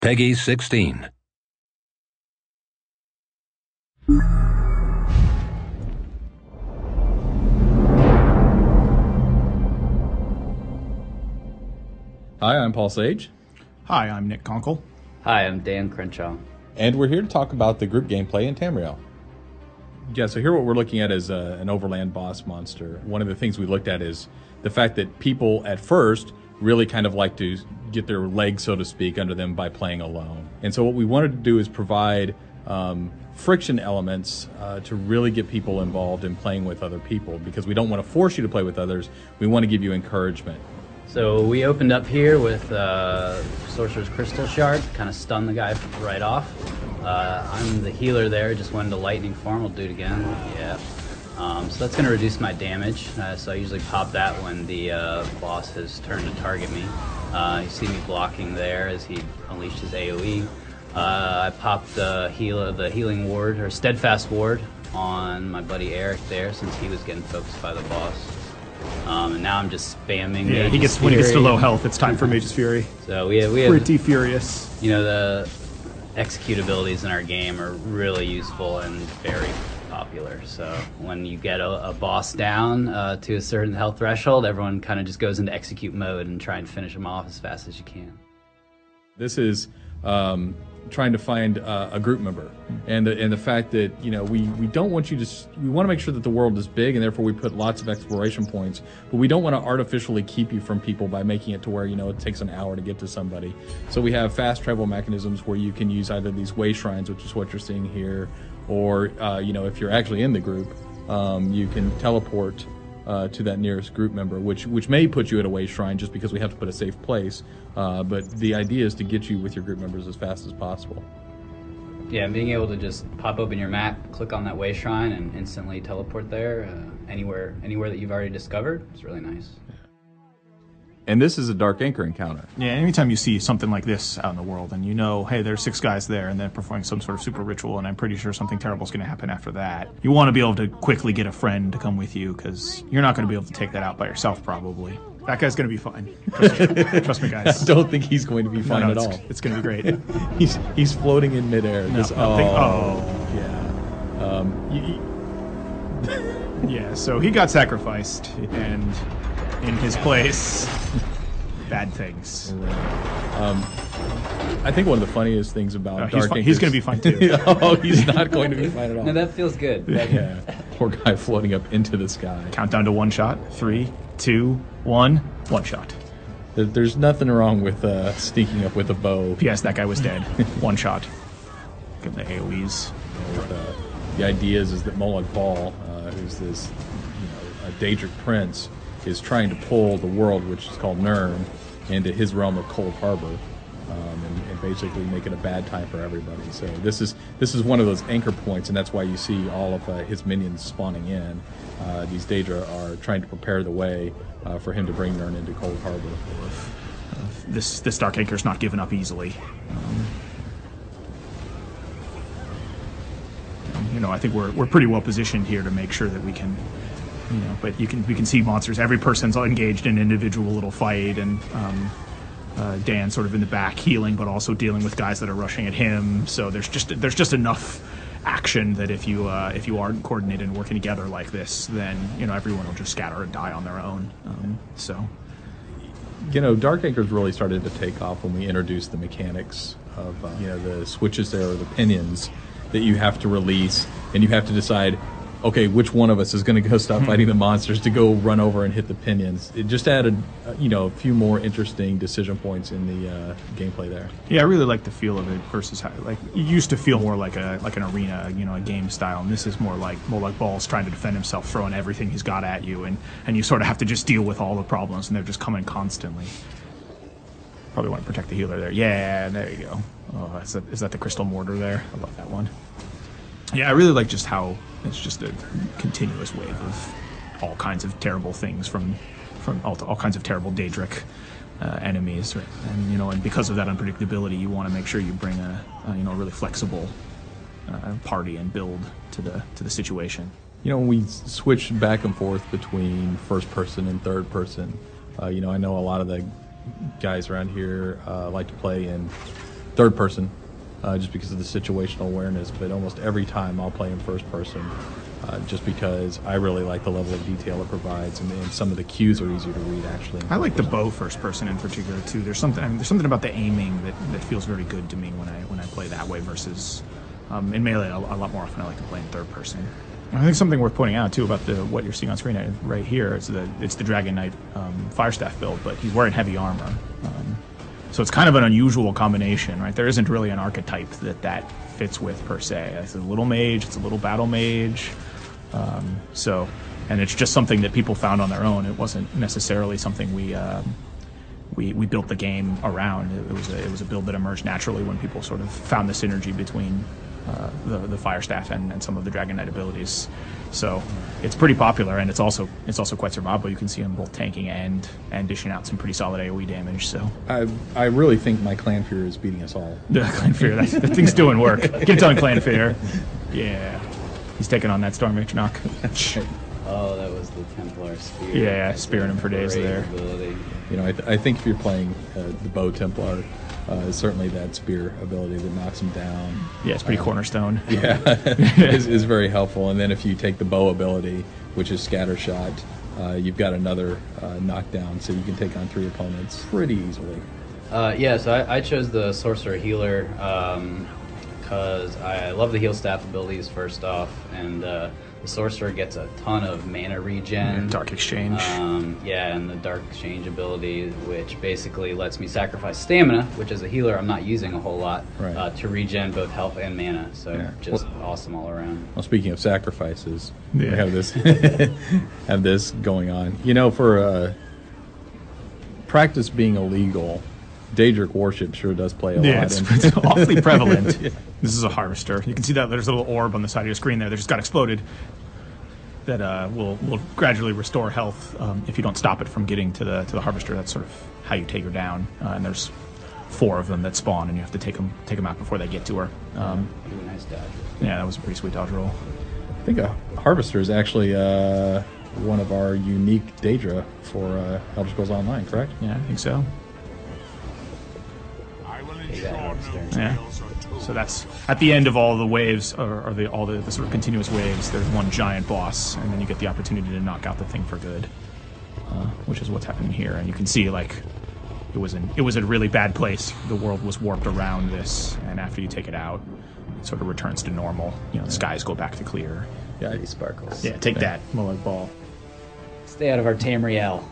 Peggy 16. Hi, I'm Paul Sage. Hi, I'm Nick Conkle. Hi, I'm Dan Crenshaw. And we're here to talk about the group gameplay in Tamriel. Yeah, so here what we're looking at is an overland boss monster. One of the things we looked at is the fact that people at first really kind of like to get their legs, so to speak, under them by playing alone. And so what we wanted to do is provide friction elements to really get people involved in playing with other people, because we don't want to force you to play with others. We want to give you encouragement. So we opened up here with Sorcerer's Crystal Shard, kind of stun the guy right off. I'm the healer there, just went into lightning form. We'll do it again. Yeah. So that's going to reduce my damage. So I usually pop that when the boss has turned to target me. You see me blocking there as he unleashed his AoE. I popped the healing ward, or steadfast ward, on my buddy Eric there, since he was getting focused by the boss. And now I'm just spamming. Yeah, Mage's when he gets to Fury. low health, it's time for Mage's Fury. So we have Pretty furious. You know, the execute abilities in our game are really useful and very popular. So when you get a boss down to a certain health threshold, everyone kind of just goes into execute mode and try and finish them off as fast as you can. This is trying to find a group member, and the fact that, you know, we don't want you to. We want to make sure that the world is big, and therefore we put lots of exploration points. But we don't want to artificially keep you from people by making it to where, you know, it takes an hour to get to somebody. So we have fast travel mechanisms where you can use either these way shrines, which is what you're seeing here, or you know, if you're actually in the group, you can teleport to that nearest group member, which may put you at a way shrine just because we have to put a safe place. But the idea is to get you with your group members as fast as possible. Yeah, being able to just pop open your map, click on that way shrine, and instantly teleport there anywhere that you've already discovered. It's really nice. And this is a Dark Anchor encounter. Yeah, anytime you see something like this out in the world and you know, hey, there's 6 guys there and they're performing some sort of super ritual, and I'm pretty sure something terrible is going to happen after that, you want to be able to quickly get a friend to come with you, because you're not going to be able to take that out by yourself, probably. That guy's going to be fine. Trust me, guys. I don't think he's going to be fine at all. It's going to be great. He's floating in midair. Yeah. Yeah, so he got sacrificed, and in his place, bad things. I think one of the funniest things about Dark Anchor, he's going to be fine too. Oh, he's not going to be fine at all. No, that feels good. Yeah. Poor guy floating up into the sky. Countdown to 1 shot. 3, 2, 1. 1 shot. There's nothing wrong with sneaking up with a bow. P.S. That guy was dead. 1 shot. Give him the AoEs. The idea is that Molag Bal, who's this, you know, a Daedric prince, is trying to pull the world, which is called Nirn, into his realm of Cold Harbor, and basically make it a bad time for everybody. So this is one of those anchor points, and that's why you see all of his minions spawning in. These Daedra are trying to prepare the way for him to bring Nirn into Cold Harbor. This Dark Anchor's not given up easily. You know, I think we're pretty well positioned here to make sure that we can. You know, but we can see monsters. Every person's engaged in an individual little fight, and Dan sort of in the back healing, but also dealing with guys that are rushing at him. So there's just enough action that if you aren't coordinated and working together like this, then, you know, everyone will just scatter and die on their own. So, you know, Dark Anchor's really started to take off when we introduced the mechanics of you know, the switches there, or the pinions that you have to release, and you have to decide, okay, which one of us is going to go stop fighting the monsters to go run over and hit the pinions. It just added, you know, a few more interesting decision points in the gameplay there. Yeah, I really like the feel of it versus how, like, it used to feel more like an arena, you know, a game style, and this is more like Bal's trying to defend himself, throwing everything he's got at you, and you sort of have to just deal with all the problems, and they're just coming constantly. Probably want to protect the healer there. Yeah, there you go. Oh, is that the crystal mortar there? I love that one. Yeah, I really like just how it's just a continuous wave of all kinds of terrible things from all kinds of terrible Daedric enemies, right? And, you know, and because of that unpredictability, you want to make sure you bring a you know, really flexible party and build to the situation. You know, when we switch back and forth between first person and third person, you know, I know a lot of the guys around here like to play in third person, just because of the situational awareness. But almost every time I'll play in first person, just because I really like the level of detail it provides, and some of the cues are easier to read actually. I like the bow first person in particular too. There's something about the aiming that feels very good to me when I play that way versus in melee. A lot more often I like to play in third person. I think something worth pointing out too about what you're seeing on screen right here is it's the Dragon Knight Firestaff build, but he's wearing heavy armor. So it's kind of an unusual combination, right? There isn't really an archetype that fits with per se. It's a little mage, it's a little battle mage. And it's just something that people found on their own. It wasn't necessarily something we built the game around. It was a build that emerged naturally when people sort of found the synergy between the Firestaff and some of the Dragon Knight abilities. So it's pretty popular, and it's also quite survivable. You can see him both tanking and dishing out some pretty solid AoE damage. So I really think my Clan Fear is beating us all. The Clan Fear, that thing's doing work. Get on Clan Fear. Yeah. He's taking on that Storm Knock. Oh, that was the Templar Spear. Yeah, spearing him for days there. Ability. You know, I think if you're playing the Bow Templar, certainly that spear ability that knocks him down. Yeah, it's pretty cornerstone. Yeah, is very helpful. And then if you take the bow ability, which is Scatter Shot, you've got another knockdown, so you can take on 3 opponents pretty easily. Yeah, so I chose the Sorcerer Healer because I love the heal staff abilities first off, and the Sorcerer gets a ton of mana regen. Dark Exchange. Yeah, and the Dark Exchange ability, which basically lets me sacrifice stamina, which as a healer I'm not using a whole lot, right. To regen both health and mana. So just awesome all around. Well, speaking of sacrifices, yeah. we have this have this going on. You know, for practice being illegal, Daedric worship sure does play a lot. It's awfully prevalent. Yeah. This is a harvester. You can see that there's a little orb on the side of your screen there that just got exploded. That will gradually restore health if you don't stop it from getting to the harvester. That's sort of how you take her down. And there's 4 of them that spawn, and you have to take them out before they get to her. Nice dodge. Yeah, that was a pretty sweet dodge roll. I think a harvester is actually one of our unique Daedra for Elder Scrolls Online, correct? Yeah, I think so. Yeah. So that's at the end of all the waves, or all the sort of continuous waves. There's one giant boss, and then you get the opportunity to knock out the thing for good, which is what's happening here. And you can see like it was a really bad place. The world was warped around this, and after you take it out, it sort of returns to normal. You know, the skies go back to clear. Yeah, he sparkles. Yeah, take that, Molag Ball. Stay out of our Tamriel.